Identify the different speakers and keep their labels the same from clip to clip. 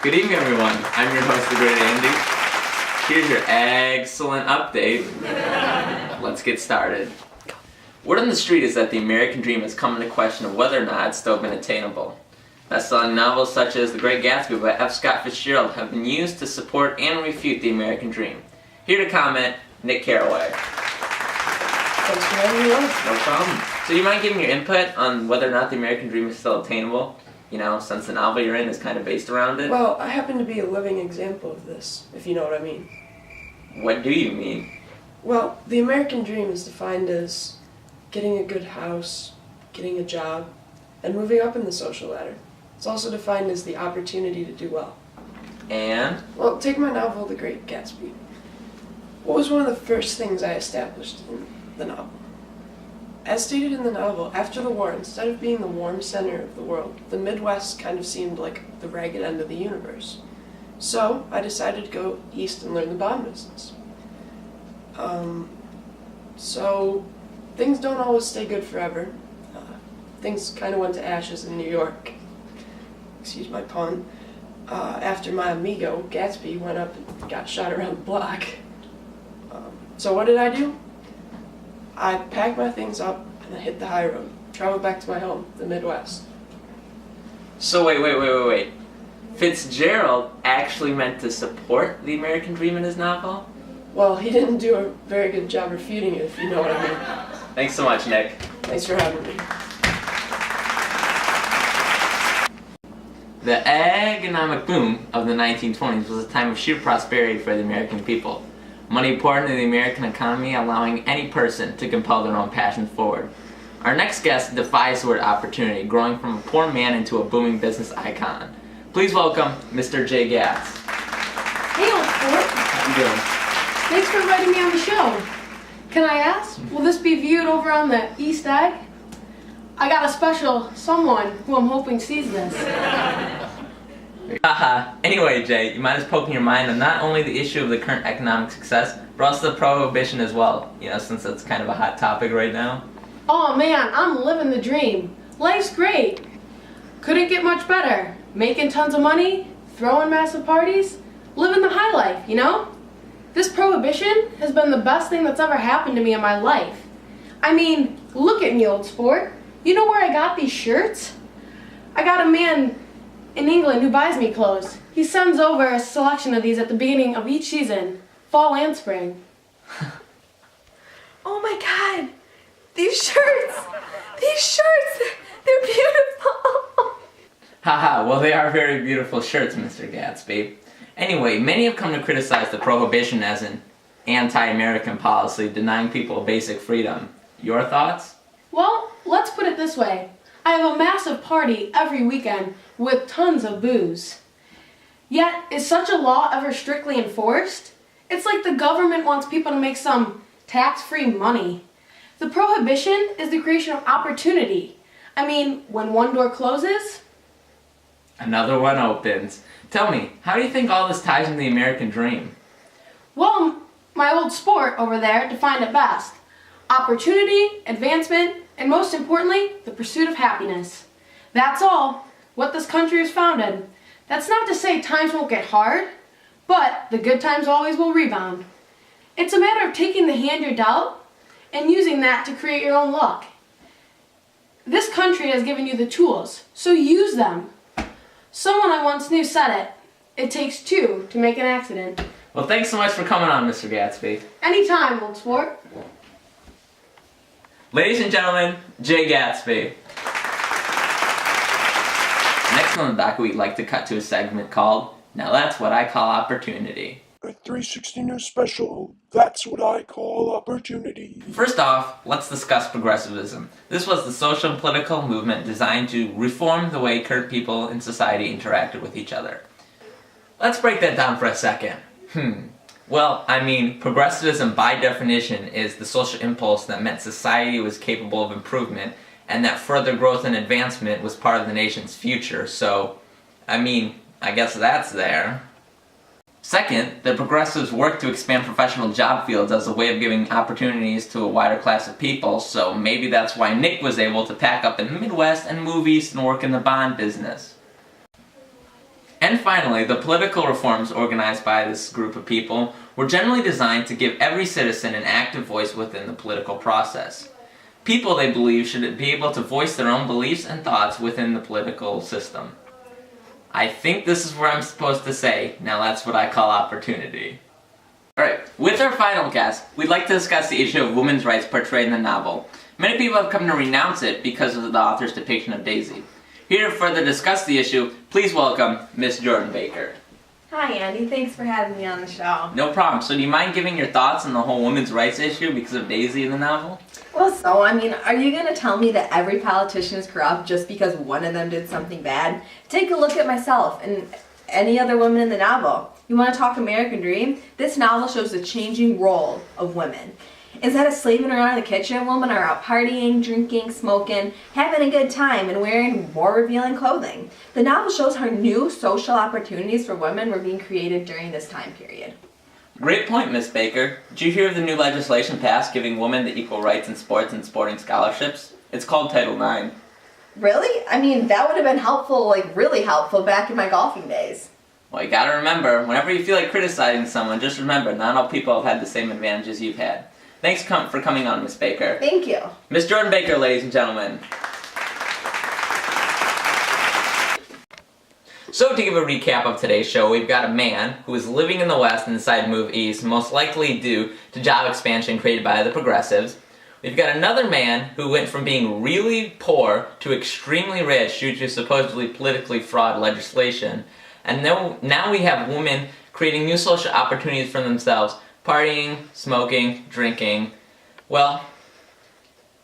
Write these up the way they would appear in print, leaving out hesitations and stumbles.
Speaker 1: Good evening, everyone. I'm your host, the Great Andy. Here's your excellent update. Let's get started. Word on the street is that the American dream has come into question of whether or not it's still been attainable. Best-selling novels such as The Great Gatsby by F. Scott Fitzgerald have been used to support and refute the American dream. Here to comment, Nick Carraway.
Speaker 2: Thanks for having me on.
Speaker 1: No problem. So do you mind giving your input on whether or not the American dream is still attainable? You know, since the novel you're in is kind of based around it?
Speaker 2: Well, I happen to be a living example of this, if you know what I mean.
Speaker 1: What do you mean?
Speaker 2: Well, the American dream is defined as getting a good house, getting a job, and moving up in the social ladder. It's also defined as the opportunity to do well.
Speaker 1: And?
Speaker 2: Well, take my novel, The Great Gatsby. What was one of the first things I established in the novel? As stated in the novel, after the war, instead of being the warm center of the world, the Midwest kind of seemed like the ragged end of the universe. So, I decided to go east and learn the bond business. So, things don't always stay good forever. Things kind of went to ashes in New York. Excuse my pun. After my amigo, Gatsby, went up and got shot around the block. So what did I do? I packed my things up and I hit the high road. Traveled back to my home, the Midwest.
Speaker 1: So wait. Fitzgerald actually meant to support the American dream in his novel?
Speaker 2: Well, he didn't do a very good job refuting it, if you know what I mean.
Speaker 1: Thanks so much, Nick.
Speaker 2: Thanks for having me.
Speaker 1: The economic boom of the 1920s was a time of sheer prosperity for the American people. Money poured into the American economy, allowing any person to compel their own passions forward. Our next guest defies the word opportunity, growing from a poor man into a booming business icon. Please welcome Mr. Jay Gatz.
Speaker 3: Hey, old sport.
Speaker 1: How you doing?
Speaker 3: Thanks for inviting me on the show. Can I ask, will this be viewed over on the East Egg? I got a special someone who I'm hoping sees this.
Speaker 1: Haha. Anyway, Jay, you mind just poking your mind on not only the issue of the current economic success, but also the prohibition as well, you know, since that's kind of a hot topic right now.
Speaker 3: Oh man, I'm living the dream. Life's great. Couldn't get much better. Making tons of money, throwing massive parties, living the high life, you know? This prohibition has been the best thing that's ever happened to me in my life. I mean, look at me, old sport. You know where I got these shirts? I got a man in England who buys me clothes. He sends over a selection of these at the beginning of each season, fall and spring.
Speaker 4: Oh my god, these shirts, they're beautiful.
Speaker 1: Haha, well they are very beautiful shirts, Mr. Gatsby. Anyway, many have come to criticize the prohibition as an anti-American policy, denying people basic freedom. Your thoughts?
Speaker 3: Well, let's put it this way. I have a massive party every weekend with tons of booze. Yet, is such a law ever strictly enforced? It's like the government wants people to make some tax-free money. The prohibition is the creation of opportunity. I mean, when one door closes,
Speaker 1: another one opens. Tell me, how do you think all this ties into the American dream?
Speaker 3: well, my old sport over there defined it best. Opportunity, advancement, and most importantly, the pursuit of happiness. That's all. What this country is founded. That's not to say times won't get hard, but the good times always will rebound. It's a matter of taking the hand you're dealt and using that to create your own luck. This country has given you the tools, so use them. Someone I once knew said it takes two to make an accident.
Speaker 1: Well, thanks so much for coming on, Mr. Gatsby.
Speaker 3: Anytime, old sport.
Speaker 1: Ladies and gentlemen, Jay Gatsby. Next on the docket, we'd like to cut to a segment called Now That's What I Call Opportunity.
Speaker 5: A 360 News special, that's what I call opportunity.
Speaker 1: First off, let's discuss progressivism. This was the social and political movement designed to reform the way current people in society interacted with each other. Let's break that down for a second. Well, I mean, progressivism by definition is the social impulse that meant society was capable of improvement and that further growth and advancement was part of the nation's future. So, I mean, I guess that's there. Second, the progressives worked to expand professional job fields as a way of giving opportunities to a wider class of people, so maybe that's why Nick was able to pack up in the Midwest and move east and work in the bond business. And finally, the political reforms organized by this group of people were generally designed to give every citizen an active voice within the political process. People, they believe, should be able to voice their own beliefs and thoughts within the political system. I think this is where I'm supposed to say, now that's what I call opportunity. Alright, with our final guest, we'd like to discuss the issue of women's rights portrayed in the novel. Many people have come to renounce it because of the author's depiction of Daisy. Here to further discuss the issue, please welcome Miss Jordan Baker.
Speaker 4: Hi, Andy. Thanks for having me on the show.
Speaker 1: No problem. So do you mind giving your thoughts on the whole women's rights issue because of Daisy in the novel?
Speaker 4: Well, are you going to tell me that every politician is corrupt just because one of them did something bad? Take a look at myself and any other woman in the novel. You want to talk American Dream? This novel shows the changing role of women. Instead of slaving around in the kitchen, women are out partying, drinking, smoking, having a good time, and wearing more revealing clothing. The novel shows how new social opportunities for women were being created during this time period.
Speaker 1: Great point, Miss Baker. Did you hear of the new legislation passed giving women the equal rights in sports and sporting scholarships? It's called Title IX.
Speaker 4: Really? That would have been helpful, really helpful back in my golfing days.
Speaker 1: Well, you gotta remember, whenever you feel like criticizing someone, just remember, not all people have had the same advantages you've had. Thanks for coming on, Miss Baker.
Speaker 4: Thank you.
Speaker 1: Miss Jordan Baker, ladies and gentlemen. So to give a recap of today's show, we've got a man who is living in the West and decided to move East, most likely due to job expansion created by the progressives. We've got another man who went from being really poor to extremely rich due to supposedly politically flawed legislation. And now we have women creating new social opportunities for themselves, partying, smoking, drinking. Well,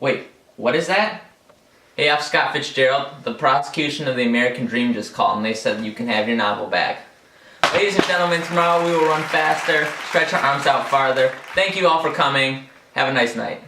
Speaker 1: wait, what is that? Hey, I'm Scott Fitzgerald. The prosecution of the American Dream just called and they said you can have your novel back. Ladies and gentlemen, tomorrow we will run faster, stretch our arms out farther. Thank you all for coming. Have a nice night.